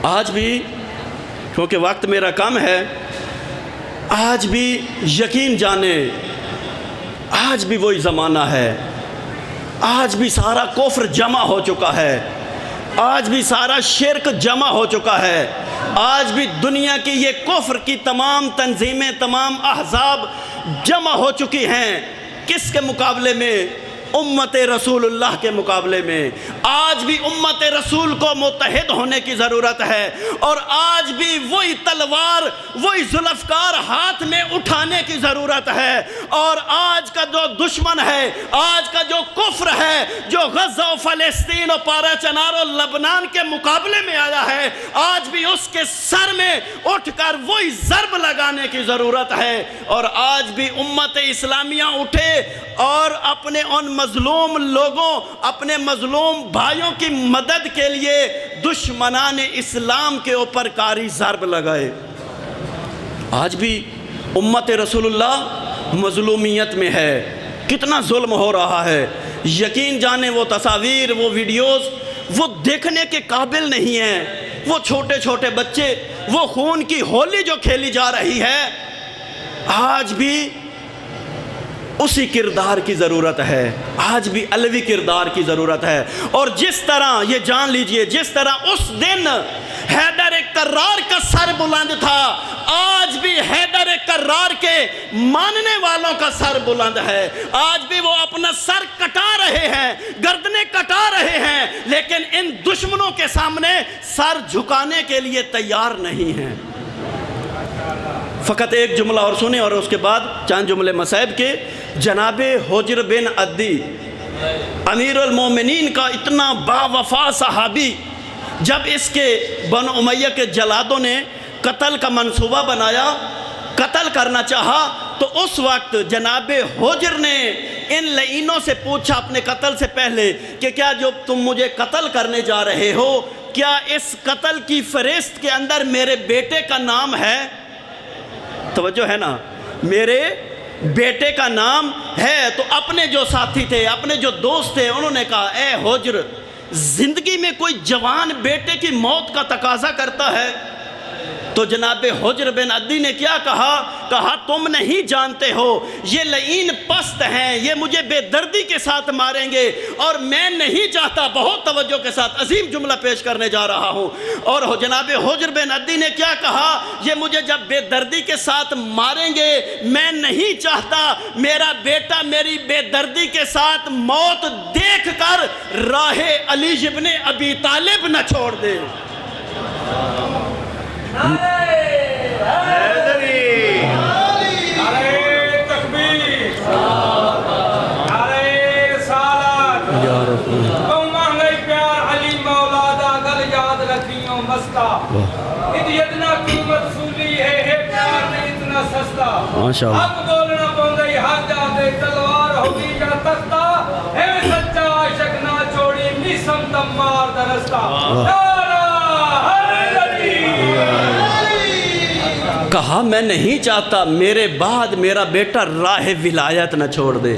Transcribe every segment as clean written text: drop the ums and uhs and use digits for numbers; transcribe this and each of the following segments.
آج بھی کیونکہ وقت میرا کم ہے، آج بھی یقین جانے آج بھی وہی زمانہ ہے، آج بھی سارا کفر جمع ہو چکا ہے، آج بھی سارا شرک جمع ہو چکا ہے، آج بھی دنیا کی یہ کفر کی تمام تنظیمیں، تمام احزاب جمع ہو چکی ہیں۔ کس کے مقابلے میں؟ امت رسول اللہ کے مقابلے میں۔ آج بھی امت رسول کو متحد ہونے کی ضرورت ہے، اور آج بھی وہی تلوار، وہی ذوالفقار ہاتھ میں اٹھانے کی ضرورت ہے۔ اور آج کا جو دشمن ہے، آج کا جو کفر ہے، جو غزہ و فلسطین و پارا چنار و لبنان کے مقابلے میں آیا ہے، آج بھی اس کے سر میں اٹھ کر وہی ضرب لگانے کی ضرورت ہے۔ اور آج بھی امت اسلامیہ اٹھے اور اپنے ان مظلوم لوگوں، اپنے مظلوم بھائیوں کی مدد کے لیے دشمنان اسلام کے اوپر کاری ضرب لگائے۔ آج بھی امت رسول اللہ مظلومیت میں ہے، کتنا ظلم ہو رہا ہے۔ یقین جانے وہ تصاویر، وہ ویڈیوز وہ دیکھنے کے قابل نہیں ہیں۔ وہ چھوٹے چھوٹے بچے، وہ خون کی ہولی جو کھیلی جا رہی ہے، آج بھی اسی کردار کی ضرورت ہے، آج بھی علوی کردار کی ضرورت ہے۔ اور جس طرح یہ جان لیجئے، جس طرح اس دن حیدر کرار کا سر بلند تھا، آج بھی حیدر کرار کے ماننے والوں کا سر بلند ہے۔ آج بھی وہ اپنا سر کٹا رہے ہیں، گردنیں کٹا رہے ہیں، لیکن ان دشمنوں کے سامنے سر جھکانے کے لیے تیار نہیں ہیں۔ فقط ایک جملہ اور سنیں اور اس کے بعد چند جملے مصائب کے۔ جناب حجر بن عدی امیر المومنین کا اتنا باوفا صحابی، جب اس کے بنو امیہ کے جلادوں نے قتل کا منصوبہ بنایا، قتل کرنا چاہا، تو اس وقت جناب حجر نے ان لعینوں سے پوچھا اپنے قتل سے پہلے کہ کیا جو تم مجھے قتل کرنے جا رہے ہو، کیا اس قتل کی فہرست کے اندر میرے بیٹے کا نام ہے؟ توجہ ہے نا، میرے بیٹے کا نام ہے۔ تو اپنے جو ساتھی تھے، اپنے جو دوست تھے، انہوں نے کہا اے حجر، زندگی میں کوئی جوان بیٹے کی موت کا تقاضا کرتا ہے؟ تو جناب حجر بن عدی نے کیا کہا تم نہیں جانتے ہو، یہ لعین پست ہیں، یہ مجھے بے دردی کے ساتھ ماریں گے، اور میں نہیں چاہتا۔ بہت توجہ کے ساتھ عظیم جملہ پیش کرنے جا رہا ہوں۔ اور جناب حجر بن عدی نے کیا کہا، یہ مجھے جب بے دردی کے ساتھ ماریں گے، میں نہیں چاہتا میرا بیٹا میری بے دردی کے ساتھ موت دیکھ کر راہ علی ابن ابی طالب نہ چھوڑ دے۔ ماشاء اللہ حق بولنا پوندی حق جاتے تلوار ہوگی یا تختہ اے سچا عاشق نہ چھوڑی میسم تمار درستہ۔ کہا میں نہیں چاہتا میرے بعد میرا بیٹا راہ ولایت نہ چھوڑ دے،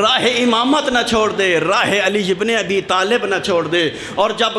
راہ امامت نہ چھوڑ دے، راہ علی ابن ابی طالب نہ چھوڑ دے۔ اور جب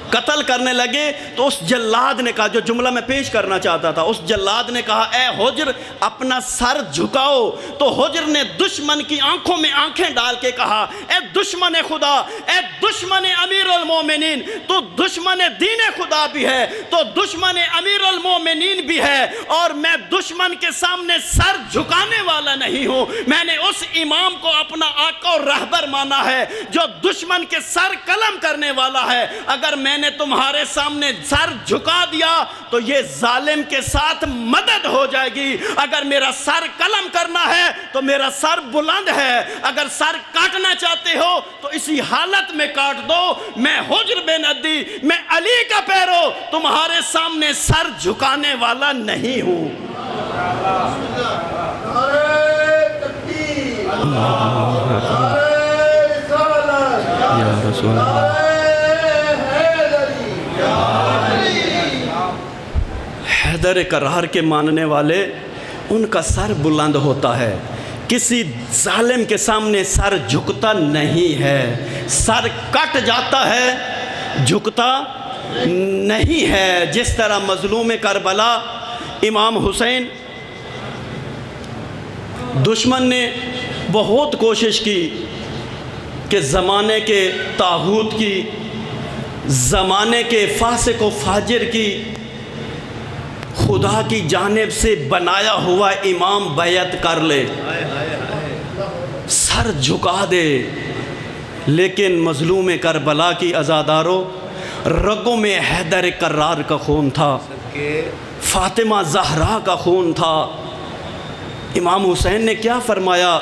قتل کرنے لگے تو اس جلاد نے کہا، جو جملہ میں پیش کرنا چاہتا تھا، اس جلاد نے کہا اے حجر اپنا سر جھکاؤ۔ تو حجر نے دشمن کی آنکھوں میں آنکھیں ڈال کے کہا اے دشمن خدا، اے دشمن امیر المومنین، تو دشمن دین خدا بھی ہے، تو دشمن امیر المومنین بھی ہے، اور میں دشمن کے سامنے سر جھکانے والا نہیں ہوں۔ میں نے اس امام کو اپنا آقا اور رہبر مانا ہے جو دشمن کے سر قلم کرنے والا ہے۔ اگر میں نے تمہارے سامنے سر جھکا دیا تو یہ ظالم کے ساتھ مدد ہو جائے گی۔ اگر میرا سر قلم کرنا ہے تو میرا سر بلند ہے، اگر سر کاٹنا چاہتے ہو تو اسی حالت میں کاٹ دو۔ میں حجر بن عدی، میں علی کا پیرو، تمہارے سامنے سر جھکانے والا نہیں ہوں۔ یا رسول اللہ حیدر کرار کے ماننے والے، ان کا سر بلند ہوتا ہے، کسی ظالم کے سامنے سر جھکتا نہیں ہے، سر کٹ جاتا ہے، جھکتا نہیں ہے جس طرح مظلوم کربلا امام حسین. دشمن نے بہت کوشش کی کہ زمانے کے طاغوت کی، زمانے کے فاسق و فاجر کی، خدا کی جانب سے بنایا ہوا امام بیعت کر لے، سر جھکا دے، لیکن مظلوم کربلا کی عزاداروں رگوں میں حیدر کرار کا خون تھا، فاطمہ زہرا کا خون تھا. امام حسین نے کیا فرمایا؟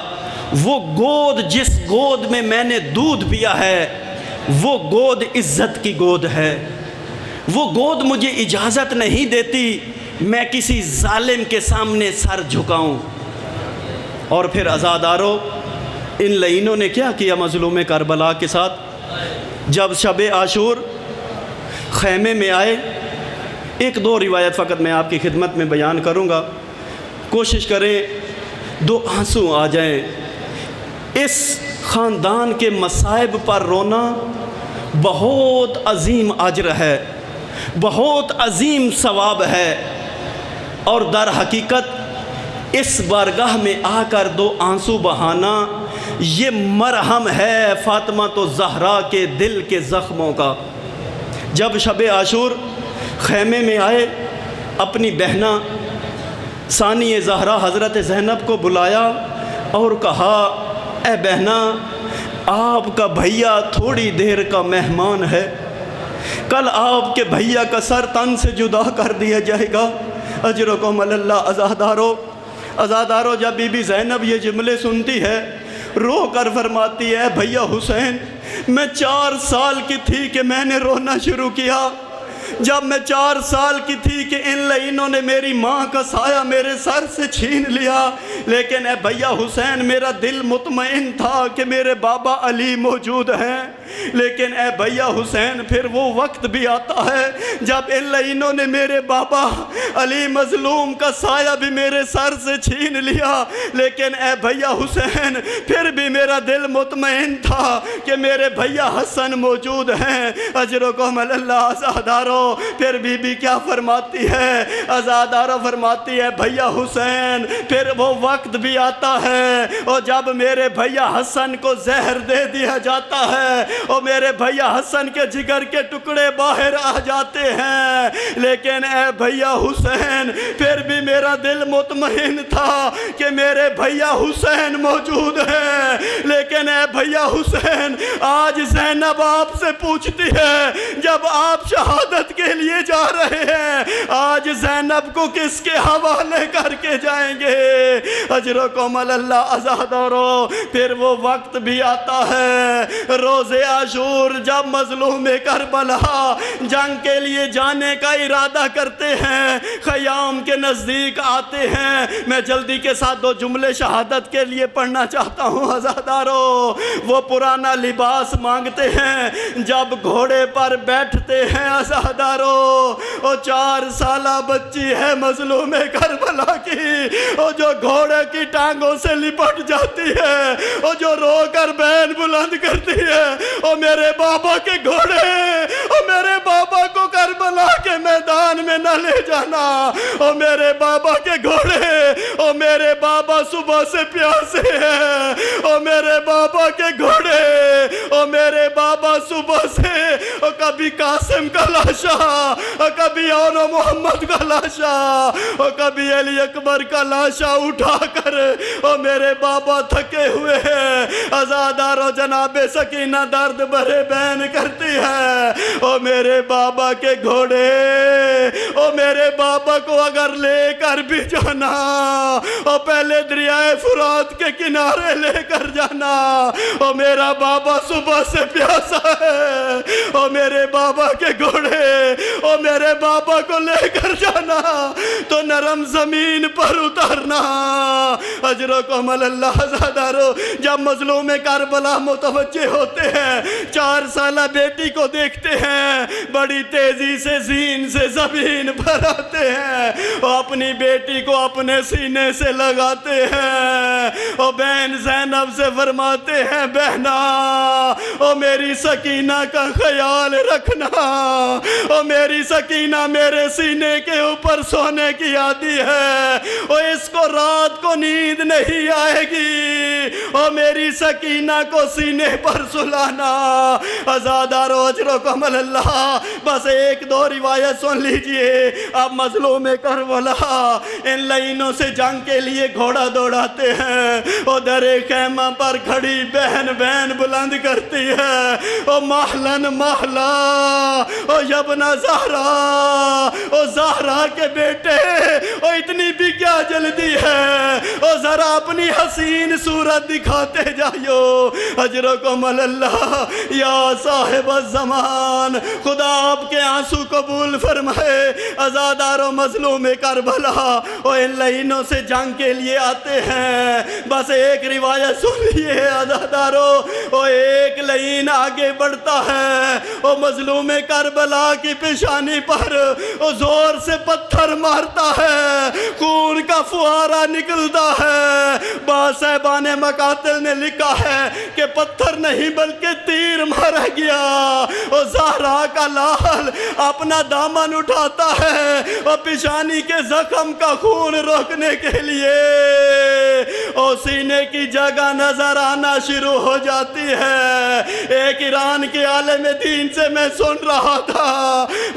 وہ گود جس گود میں میں نے دودھ پیا ہے وہ گود عزت کی گود ہے، وہ گود مجھے اجازت نہیں دیتی میں کسی ظالم کے سامنے سر جھکاؤں. اور پھر عزاداروں ان لعینوں نے کیا کیا مظلوم کربلا کے ساتھ؟ جب شب عاشور خیمے میں آئے، ایک دو روایت فقط میں آپ کی خدمت میں بیان کروں گا، کوشش کریں دو آنسو آ جائیں. اس خاندان کے مصائب پر رونا بہت عظیم اجر ہے، بہت عظیم ثواب ہے، اور در حقیقت اس بارگاہ میں آ کر دو آنسو بہانا یہ مرہم ہے فاطمہ تو زہرا کے دل کے زخموں کا. جب شب عاشور خیمے میں آئے، اپنی بہنہ ثانی زہرا حضرت زینب کو بلایا اور کہا، اے بہنہ آپ کا بھیا تھوڑی دیر کا مہمان ہے، کل آپ کے بھیا کا سر تن سے جدا کر دیا جائے گا، اجرکم اللہ. عزادارو جب بی بی زینب یہ جملے سنتی ہے رو کر فرماتی ہے، بھیا حسین میں 4 سال کی تھی کہ میں نے رونا شروع کیا، جب میں 4 سال کی تھی کہ ان لعینوں نے میری ماں کا سایہ میرے سر سے چھین لیا، لیکن اے بھیا حسین میرا دل مطمئن تھا کہ میرے بابا علی موجود ہیں. لیکن اے بھیا حسین پھر وہ وقت بھی آتا ہے جب ان لعینوں نے میرے بابا علی مظلوم کا سایہ بھی میرے سر سے چھین لیا، لیکن اے بھیا حسین پھر بھی میرا دل مطمئن تھا کہ میرے بھیا حسن موجود ہیں. اجرکم اللہ. عزادارو پھر بی بی کیا فرماتی ہے؟ عزادارو فرماتی ہے، بھیا حسین پھر وہ وقت بھی آتا ہے اور جب میرے بھیا حسن کو زہر دے دیا جاتا ہے اور میرے بھیا حسن کے جگر کے ٹکڑے باہر آ جاتے ہیں، لیکن اے بھیا حسین پھر بھی میرا دل مطمئن تھا کہ میرے بھیا حسین موجود ہیں. لیکن اے بھیا حسین آج زینب آپ سے پوچھتی ہے، جب آپ شہادت کے لیے جا رہے ہیں آج زینب کو کس کے حوالے کر کے جائیں گے؟ اجرکم اللہ. عزادارو پھر وہ وقت بھی آتا ہے روز عاشور جب مظلوم کربلا جنگ کے لیے جانے کا ارادہ کرتے ہیں، خیام کے نزدیک آتے ہیں. میں جلدی کے ساتھ 2 جملے شہادت کے لیے پڑھنا چاہتا ہوں. عزادارو وہ پرانا لباس مانگتے ہیں، جب گھوڑے پر بیٹھتے ہیں عزادارو وہ 4 سالہ بچی ہے مظلوم کربلا کی، وہ جو گھوڑے کی ٹانگوں سے لپٹ جاتی ہے، وہ جو رو کر بین بلند کرتی ہے، او میرے بابا کے گھوڑے، او میرے بابا کو کربلا کے میدان میں نہ لے جانا، او میرے بابا کے گھوڑے، او میرے بابا صبح سے پیاسے ہیں، او میرے بابا کے گھوڑے، او میرے بابا صبح سے او کبھی قاسم کا لاشا، او کبھی اون محمد کا لاشا، او کبھی علی اکبر کا لاشا اٹھا کر او میرے بابا تھکے ہوئے ہیں. عزادارو جناب سکینہ درد بھرے بین کرتی ہے، او میرے بابا کے گھوڑے، او میرے بابا کو اگر لے کر بھی جانا او پہلے دریائے فرات کے کنارے لے کر جانا، او میرا بابا صبح سے پیاسا ہے، او میرے بابا کے گھوڑے، او میرے بابا کو لے کر جانا تو نرم زمین پر اترنا. اجرکم اللہ. عزادارو جب مظلوم کربلا متوجہ ہوتے ہیں 4 سالہ بیٹی کو دیکھتے ہیں، بڑی تیزی سے زین سے زمین پر آتے ہیں اور اپنی بیٹی کو اپنے سینے سے لگاتے ہیں. او بہن زینب سے فرماتے ہیں بہنا او میری سکینہ کا خیال رکھنا، او میری سکینہ میرے سینے کے اوپر سونے کی عادی ہے، او اس کو رات کو نیند نہیں آئے گی، او میری سکینہ کو سینے پر سلانا۔ ازادارو اجرکم اللہ، بس ایک دو روایت سن لیجئے۔ اب مظلوم کربلا ان لائنوں سے جنگ کے لیے گھوڑا دوڑاتے ہیں، او در خیمہ پر کھڑی بہن بہن بلند کرتی ہے، او محلن محلا، او یبن زہرا، او زہرا کے بیٹے، او اتنی بھی کیا جلدی ہے، او ذرا اپنی حسین صورت دکھاتے جائیو۔ اجرکم اللہ یا صاحب الزمان، خدا آپ کے آنسو قبول فرمائے۔ ازادارو مظلوم کربلا او ان لائنوں سے جنگ کے لیے آتے ہیں، بس ایک روایت سن لیے ازادارو، او ایک لائن آگے بڑھتا ہے، او مظلوم کربلا کی پیشانی پر او زور سے پتھر مارتا ہے، خون کا فوارہ نکلتا ہے۔ بعض صاحبان مقاتل نے لکھا ہے کہ پتھر نہیں بلکہ تیر مارا گیا۔ او زہرا کا لال اپنا دامن اٹھاتا ہے اور پیشانی کے زخم کا خون روکنے کے لیے اور سینے کی جگہ نظر آنا شروع ہو جاتی ہے۔ ایک ایران کے عالم دین سے میں سن رہا تھا،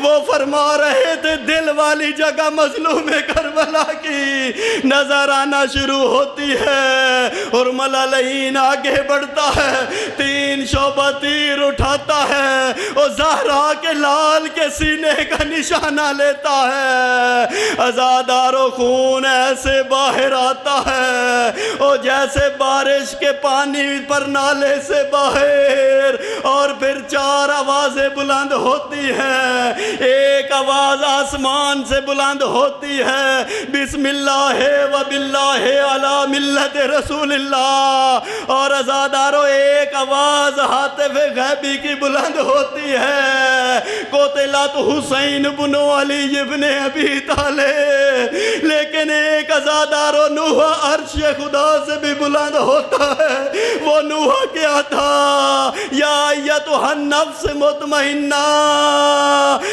وہ فرما رہے تھے دل والی جگہ مظلوم کربلا کی نظر آنا شروع ہوتی ہے۔ اور ملالین آگے بڑھتا ہے، 3 شعبہ تیر اٹھاتا ہے اور زہرا کے لال کے سینے کا نشانہ لیتا ہے۔ ازادارو خون ایسے باہر آتا ہے اور جیسے بارش کے پانی پر نالے سے باہر، اور پھر 4 آوازیں بلند ہوتی ہیں۔ ایک آواز آسمان سے بلند ہوتی ہے، بسم اللہ و باللہ علی ملت رسول اللہ، اور ازادارو ایک آواز ہاتف غیبی کی بلند ہوتی ہے، قتلت حسین بن علی ابن ابی طالب۔ لیکن ایک ازادارو نوحہ عرش خدا سے بھی بلند ہوتا ہے، وہ نوحہ کیا تھا؟ یا ایتھا النفس مطمئنہ،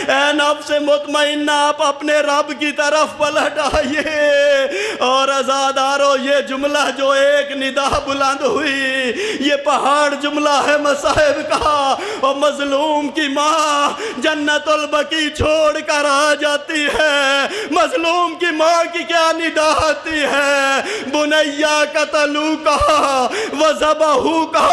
اے نفس مطمئنہ آپ اپنے رب کی طرف پلٹ آئیے۔ اور ازادارو یہ جملہ جو ایک ندا بلند ہوئی، یہ پہاڑ جملہ ہے مصائب کا، اور مظلوم کی ماں جنت البقیع چھوڑ کر آ جاتی ہے۔ مظلوم کی ماں کی کیا ندا آتی ہے؟ بنیا قتلو کا وذبحو کا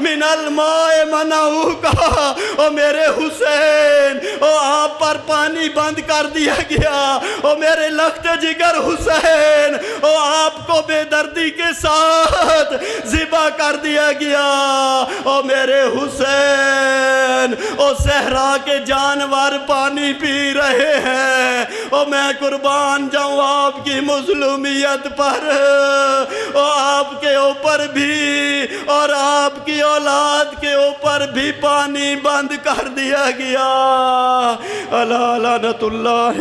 من الماء منعو کا، او میرے حسین، او آپ پر پانی بند کر دیا گیا، او میرے لخت جگر حسین، او آپ کو بے دردی کے ساتھ ذبح کر دیا گیا، او میرے حسین، او صحرا کے جانور پانی پی رہے ہیں، او میں قربان جاؤں آپ کی مظلومیت پر، او آپ کے اوپر بھی اور آپ کی اولاد کے اوپر بھی پانی بند کر دیا گیا۔ الا لعنت اللہ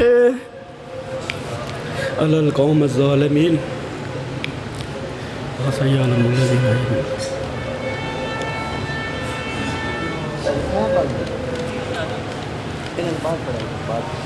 علی القوم الظالمین۔ سیعلم الذین بات